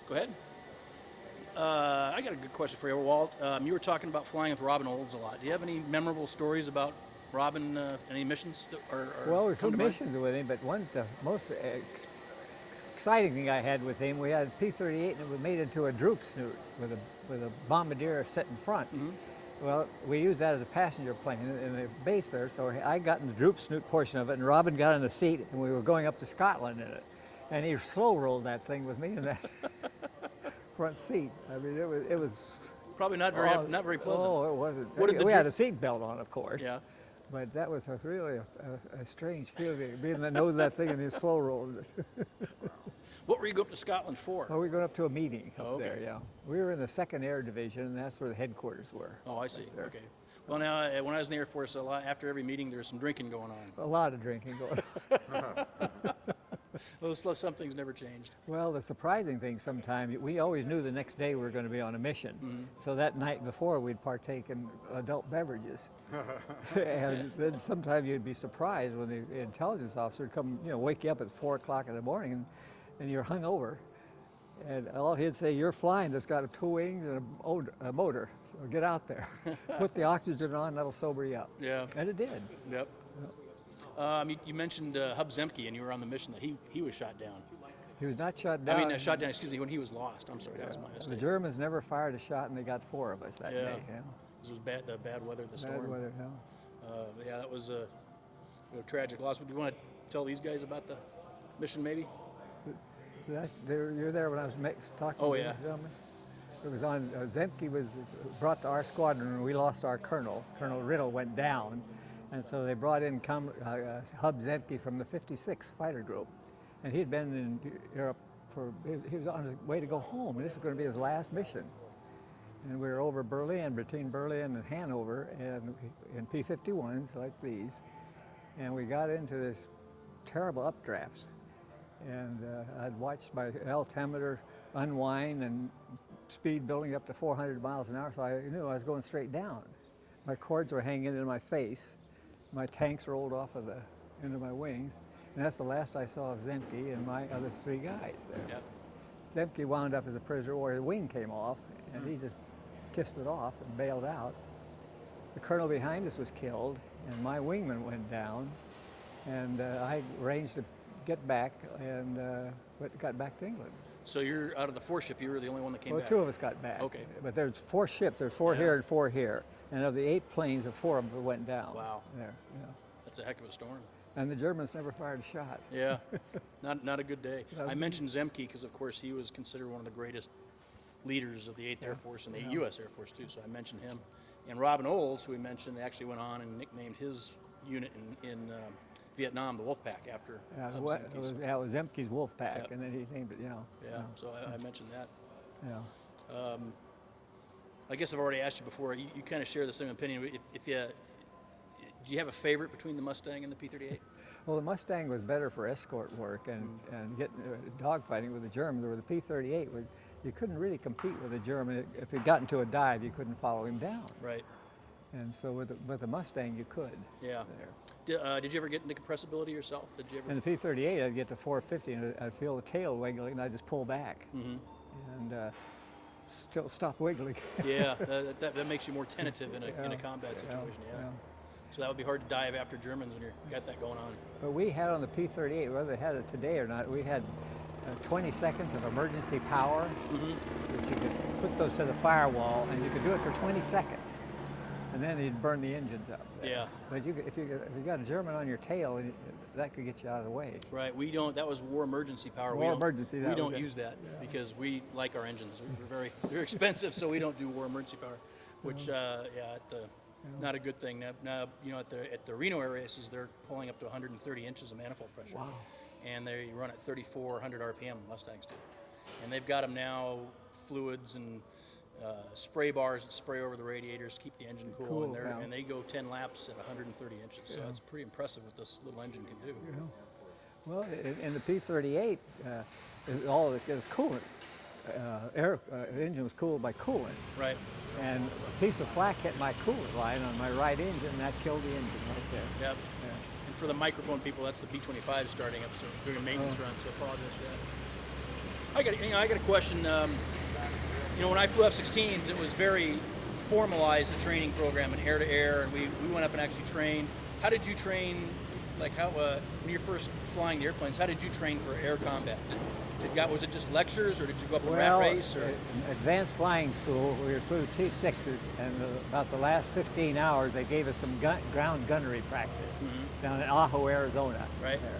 Go ahead. I got a good question for you, Walt. You were talking about flying with Robin Olds a lot. Do you have any memorable stories about Robin, any missions that are Well, we come flew to mind? missions with him, but the most exciting thing I had with him, we had a P-38 and it made it into a droop snoot with a bombardier set in front. Well, we used that as a passenger plane in the base there, so I got in the droop snoot portion of it, and Robin got in the seat, and we were going up to Scotland in it. And he slow rolled that thing with me in that front seat. I mean, it was Probably not very pleasant. Oh, it wasn't. What did the We had dri- a seat belt on, of course. Yeah. But that was really a strange feeling, being in the nose of that thing and he slow rolled it. What were you going up to Scotland for? Well, we were going up to a meeting up okay. there, yeah. We were in the 2nd Air Division, and that's where the headquarters were. Oh, I see. There. Okay. Well, now when I was in the Air Force, after every meeting, there was some drinking going on. A lot of drinking going on. Some things never changed. Well, the surprising thing sometimes, we always knew the next day we were going to be on a mission. So that night before, we'd partake in adult beverages. And then sometimes you'd be surprised when the intelligence officer would come, wake you up at 4 o'clock in the morning and you're hungover. And all he'd say, you're flying, it's got 2 wings and a motor, so get out there. Put the oxygen on, that'll sober you up. Yeah. And it did. Yep. You mentioned Hub Zemke, and you were on the mission that he was shot down. He was not shot down. I mean, shot down, excuse me, when he was lost. I'm sorry, that was my The mistake. Germans never fired a shot, and they got 4 of us that day. Yeah. This was the bad weather, the storm. Bad weather, yeah. Yeah, that was a tragic loss. Would you want to tell these guys about the mission, maybe? You're there when I was talking Oh, to yeah. the gentleman? It was on, Zemke was brought to our squadron and we lost our colonel. Colonel Riddle went down. And so they brought in Hub Zemke from the 56th Fighter Group. And he'd been in Europe he was on his way to go home, and this is going to be his last mission. And we were over Berlin, between Berlin and Hanover, and in P-51s like these. And we got into this terrible updrafts. And I'd watched my altimeter unwind and speed building up to 400 miles an hour, so I knew I was going straight down. My cords were hanging in my face. My tanks rolled off into my wings. And that's the last I saw of Zemke and my other 3 guys there. Yep. Zemke wound up as a prisoner of war. His wing came off, and he just kissed it off and bailed out. The colonel behind us was killed, and my wingman went down. And I arranged to get back and got back to England. So you're out of the 4 ship, you were the only one that came back? 2 of us got back. Okay. But there's 4 ships. There's 4 here and 4 here. And of the 8 planes, 4 of them went down. Wow. There. Yeah. That's a heck of a storm. And the Germans never fired a shot. Yeah, not a good day. I mentioned Zemke because, of course, he was considered one of the greatest leaders of the 8th Air Force and the U.S. Air Force, too, so I mentioned him. And Robin Olds, who we mentioned, actually went on and nicknamed his unit in Vietnam the Wolfpack after It Zemke's. was Zemke's Wolfpack, Yep. and then he named it, Yeah, so I mentioned that. Yeah. I guess I've already asked you before. You kind of share the same opinion. Do you have a favorite between the Mustang and the P-38? Well, the Mustang was better for escort work and getting dogfighting with the Germans. Or the P-38, you couldn't really compete with the German. If it got into a dive, you couldn't follow him down. Right. And so with the Mustang, you could. Yeah. There. Did you ever get into compressibility yourself? Did you ever? In the P-38, I'd get to 450, and I'd feel the tail wiggling, and I'd just pull back. And still stop wiggling. Yeah, that makes you more tentative in a combat situation. Yeah. So that would be hard to dive after Germans when you got that going on. But we had on the P-38, whether they had it today or not, we had 20 seconds of emergency power. That you could put those to the firewall, and you could do it for 20 seconds. And then you'd burn the engines up. Yeah. But if you got a German on your tail, that could get you out of the way. Right. We don't. That was war emergency power. We don't use that because we like our engines. They're very expensive, so we don't do war emergency power. Which, not a good thing. Now, at the Reno air races, they're pulling up to 130 inches of manifold pressure. Wow. And they run at 3,400 RPM. Mustangs do. And they've got them now, fluids and spray bars that spray over the radiators to keep the engine cool, and they go 10 laps at 130 inches. So it's pretty impressive what this little engine can do. Yeah. Well, in the P-38, it was coolant. The engine was cooled by coolant. Right. And a piece of flak hit my coolant line on my right engine, and that killed the engine right there. Yep. Yeah. And for the microphone people, that's the B-25 starting up, so doing a maintenance run. So apologize for that. I got a question. When I flew F-16s, it was very formalized, the training program in air-to-air, and we went up and actually trained. How did you train, like when you're first flying the airplanes, how did you train for air combat? Was it just lectures, or did you go up and rat race? Or? In advanced flying school, we flew T-6s, and about the last 15 hours, they gave us some ground gunnery practice down in Ajo, Arizona. Right. There.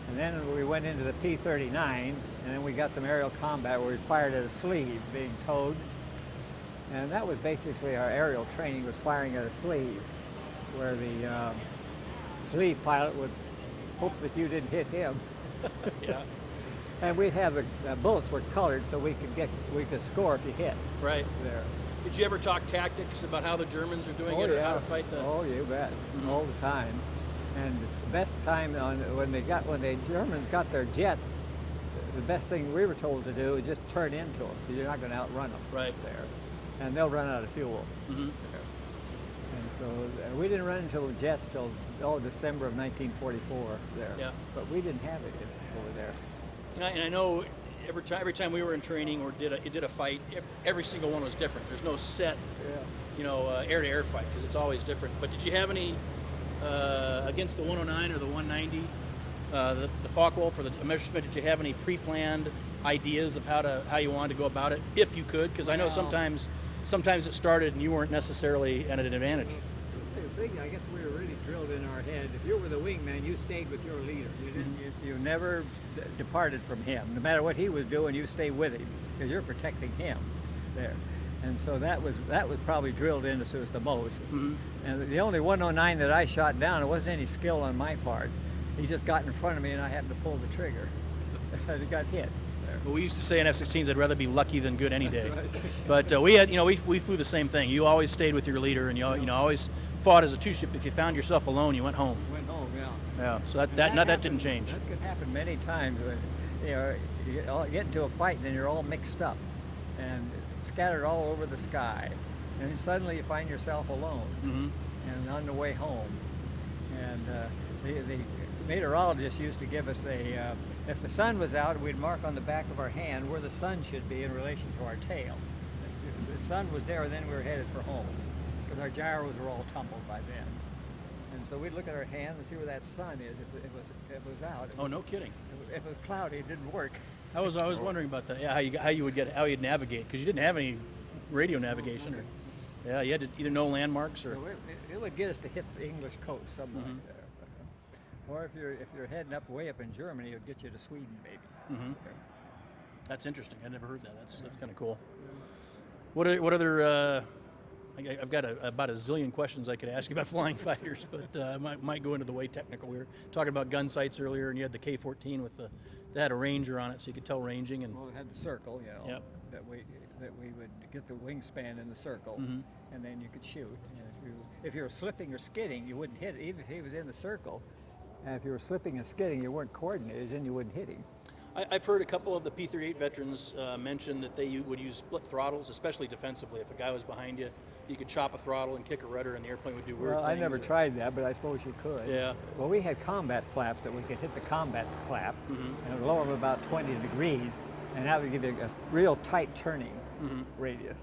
And then we went into the P-39s, and then we got some aerial combat where we fired at a sleeve being towed. And that was basically our aerial training, was firing at a sleeve, where the sleeve pilot would hope that you didn't hit him. Yeah. And we'd have the bullets were colored so we could score if you hit. Right. There. Did you ever talk tactics about how the Germans are doing it, or how to fight the? Oh, you bet. All the time. And the best time when the Germans got their jets, the best thing we were told to do is just turn into them, because you're not going to outrun them. Right. There. And they'll run out of fuel. Mm-hmm. And so we didn't run until the jets till December of 1944 there. Yeah. But we didn't have it over there. And I know every time we were in training or did a fight, every single one was different. There's no set, air-to-air fight, because it's always different. But did you have any against the 109 or the 190, the Focke-Wulf or the Messerschmitt? Did you have any pre-planned ideas of how you wanted to go about it, if you could? Because I know sometimes it started and you weren't necessarily at an advantage. The thing, I guess we were really drilled in our head. If you were the wingman, you stayed with your leader. You never departed from him. No matter what he was doing, you stay with him, because you're protecting him there. And so that was probably drilled into us the most. Mm-hmm. And the only 109 that I shot down, it wasn't any skill on my part. He just got in front of me and I happened to pull the trigger. It got hit. Well, we used to say in F-16s, I'd rather be lucky than good any day. Right. But we flew the same thing. You always stayed with your leader, and you always fought as a two-ship. If you found yourself alone, you went home. Yeah. So that didn't change. That could happen many times. When, you get into a fight, and then you're all mixed up and scattered all over the sky, and then suddenly you find yourself alone and on the way home. And the meteorologist used to give us if the sun was out, we'd mark on the back of our hand where the sun should be in relation to our tail. If the sun was there, then we were headed for home, because our gyros were all tumbled by then. And so we'd look at our hand and see where that sun is if it was out. Oh, no kidding. If it was cloudy, it didn't work. I was wondering about that. Yeah, how you'd navigate, because you didn't have any radio navigation, or you had to either know landmarks or. So it would get us to hit the English coast somewhere there. Or if you're heading way up in Germany, it would get you to Sweden, maybe. Mm-hmm. That's interesting. I never heard that. That's kind of cool. What other? I've got about a zillion questions I could ask you about flying fighters, but I might go into the way technical. We were talking about gun sights earlier, and you had the K-14 that had a ranger on it, so you could tell ranging. And well, it had the circle, Yep. that we would get the wingspan in the circle, and then you could shoot. And if you were slipping or skidding, you wouldn't hit it, even if he was in the circle. And if you were slipping and skidding, you weren't coordinated, then you wouldn't hit him. I've heard a couple of the P-38 veterans mention that they would use split throttles, especially defensively. If a guy was behind you, you could chop a throttle and kick a rudder, and the airplane would do weird things. Well, I never tried that, but I suppose you could. Yeah. Well, we had combat flaps that we could hit the combat flap, and it would lower them about 20 degrees, and that would give you a real tight turning radius.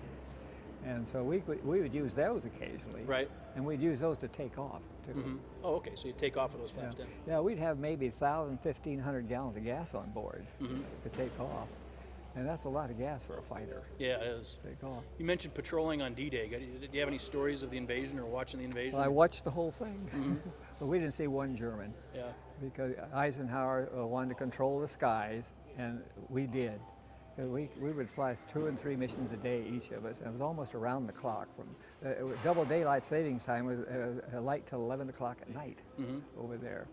And so we would use those occasionally. Right. And we'd use those to take off, too. Mm-hmm. Oh, okay, so you take off with those flaps down. Yeah, we'd have maybe 1,000, 1,500 gallons of gas on board to take off. And that's a lot of gas for a fighter. Yeah, it is. Take off. You mentioned patrolling on D-Day. Do you have any stories of the invasion or watching the invasion? Well, I watched the whole thing, but we didn't see one German. Yeah. Because Eisenhower wanted to control the skies, and we did. We would fly 2 and 3 missions a day, each of us, and it was almost around the clock. From double daylight savings time was light till 11 o'clock at night over there.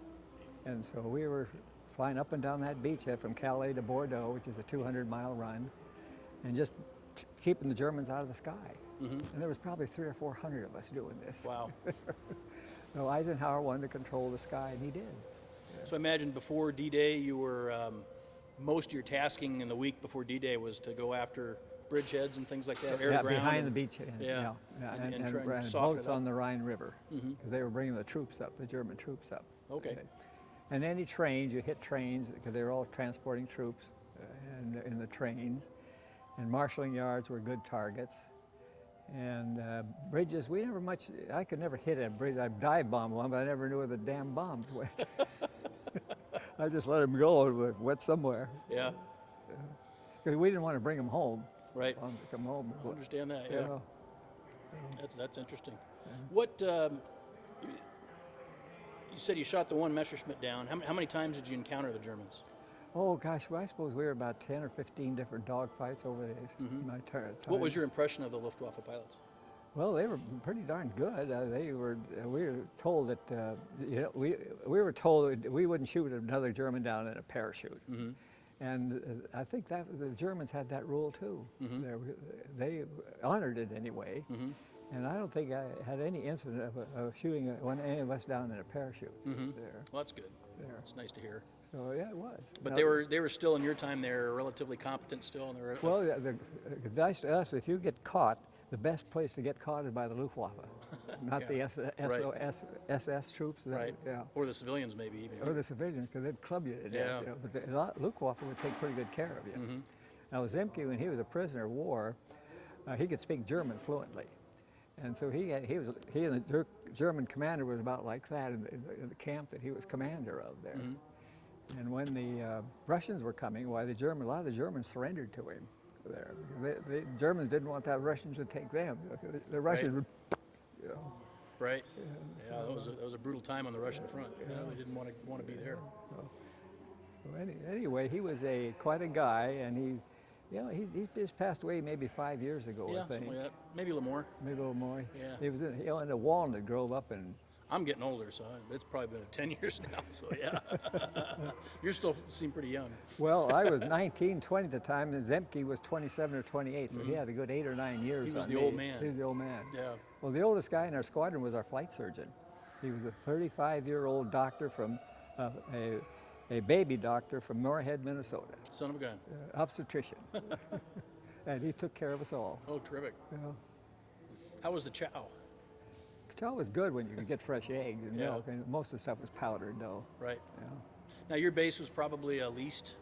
And so we were flying up and down that beachhead from Calais to Bordeaux, which is a 200-mile run, and just keeping the Germans out of the sky. And there was probably 300 or 400 of us doing this. Wow. So Eisenhower wanted to control the sky, and he did. So I imagine before D-Day, you were most of your tasking in the week before D-Day was to go after bridgeheads and things like that, air to ground. Behind the beachhead. Yeah. And try and soften boats it up. on the Rhine River, because they were bringing the troops up, the German troops up. Okay. And any trains, you hit trains, because they were all transporting troops, and in the trains. And marshalling yards were good targets. And bridges, I could never hit a bridge. I'd dive bomb one, but I never knew where the damn bombs went. I just let them go and it went somewhere. Yeah. Because we didn't want to bring them home. Right. To come home. I understand that, You yeah. know. That's interesting. What, you said you shot the one Messerschmitt down. How many times did you encounter the Germans? Oh gosh, well, I suppose we were about 10 or 15 different dogfights over my time. What was your impression of the Luftwaffe pilots? Well, they were pretty darn good. We were told that we were told we wouldn't shoot another German down in a parachute. And I think that the Germans had that rule too. They honored it anyway. And I don't think I had any incident of shooting any of us down in a parachute there. Well, that's good. There. It's nice to hear. So yeah, it was. But Now, they were still in your time. They're relatively competent still. And they were, well, the advice to us: if you get caught, the best place to get caught is by the Luftwaffe, not the SS troops. right. Yeah. Or the civilians maybe even. Or the civilians, because they'd club you to death. Yeah. You know, but the Luftwaffe would take pretty good care of you. Now, Zemke, when he was a prisoner of war, he could speak German fluently. And so he and the German commander was about like that in the camp that he was commander of there. And when the Russians were coming, why a lot of the Germans surrendered to him there. The Germans didn't want that Russians to take them. The Russians would, you know. Right. Yeah, that was a brutal time on the Russian front. Yeah, they didn't want to be there. So anyway, he was quite a guy, and he just passed away maybe 5 years ago. Yeah, I think. something like that. Maybe a little more. Maybe a little more. Yeah. He was in a Walnut Grove up in. I'm getting older, so it's probably been 10 years now. So yeah, you still seem pretty young. Well, I was 19, 20 at the time, and Zemke was 27 or 28, so he had a good 8 or 9 years. He was on the me. old man. He was the old man. Yeah. Well, the oldest guy in our squadron was our flight surgeon. He was a 35-year-old doctor from a baby doctor from Moorhead, Minnesota. Son of a gun. Obstetrician. And he took care of us all. Oh, terrific. You know. How was the chow? Chow was good when you could get fresh eggs and Yeah. milk, and most of the stuff was powdered though. Right. Yeah. Now your base was probably a leased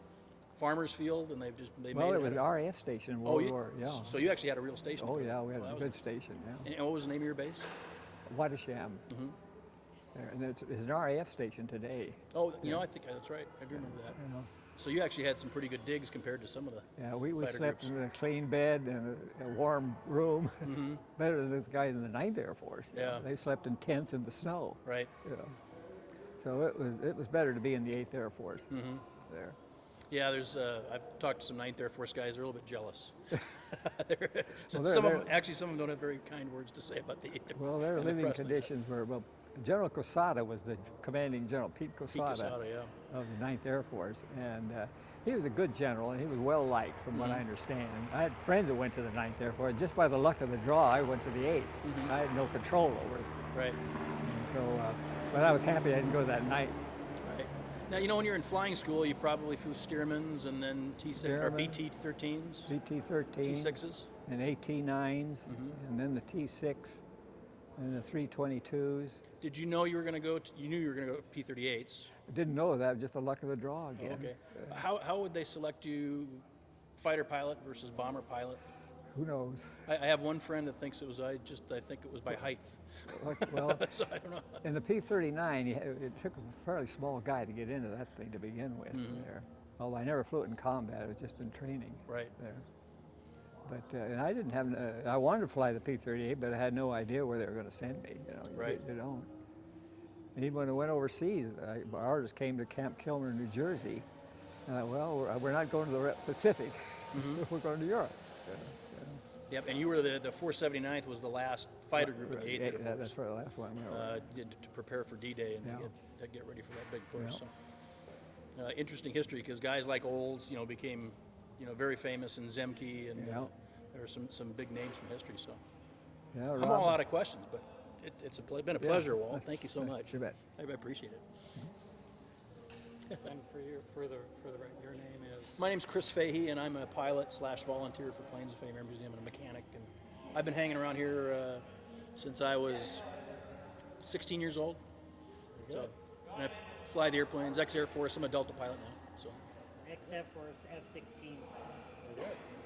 farmer's field, and they Well, made it was an RAF station in World War. Yeah. So you actually had a real station. Oh there. yeah, we had Well, a that good was station. Yeah. And what was the name of your base? Wadasham. There, and it's an RAF station today. Oh, you know, I think that's right. I do remember that. You know. So you actually had some pretty good digs compared to some of the. Yeah, we fighter slept groups. in a clean bed and a warm room. Better than those guys in the 9th Air Force. Yeah. They slept in tents in the snow. Right. You know. So it was better to be in the 8th Air Force there. Yeah, I've talked to some 9th Air Force guys. They're a little bit jealous. Some Well, of them don't have very kind words to say about the 8th Air Force. Well, their and the living Preston conditions were, well, General Cosada was the commanding general, Pete guys. Cosada, Pete Cosada, yeah. of the 9th Air Force. And he was a good general, and he was well liked from what I understand. I had friends that went to the 9th Air Force. Just by the luck of the draw, I went to the 8th. I had no control over it. Right. And so, but I was happy I didn't go to that 9th. Right. Now, you know, when you're in flying school, you probably flew Stearmans and then T6 or Stearman. BT-13s, BT-13. T6s. And AT-9s, and then the T6, and the 322s. Did you know you were going to go? You knew you were going to go P-38s. I didn't know that, just the luck of the draw again. Okay. How would they select you, fighter pilot versus bomber pilot? Who knows? I have one friend that thinks it was. I think it was by height. Well, So I don't know. in the P-39, it took a fairly small guy to get into that thing to begin with there. Although I never flew it in combat, it was just in training Right. there. But and I didn't have. I wanted to fly the P-38, but I had no idea where they were going to send me. You know, Right. You don't. And even when I went overseas, our orders came to Camp Kilmer, New Jersey. Well, we're not going to the Pacific. We're going to Europe. Yep. And you were the 479th was the last fighter group of the 8th Air Force. That's right, the last one. To prepare for D-Day and Yeah. get ready for that big push. Yeah. So, interesting history because guys like Olds, became, very famous in Zemke, and Yeah. there were some big names from history. So Yeah, I'm all out of questions, but it's been a pleasure, Walt. Thank you so much. You bet. I appreciate it. And your name is? My name's Chris Fahey, and I'm a pilot/volunteer for Planes of Fame Air Museum and a mechanic. And I've been hanging around here since I was 16 years old. So, and I fly the airplanes, ex-Air Force. I'm a Delta pilot now. So, except for F-16. Very good.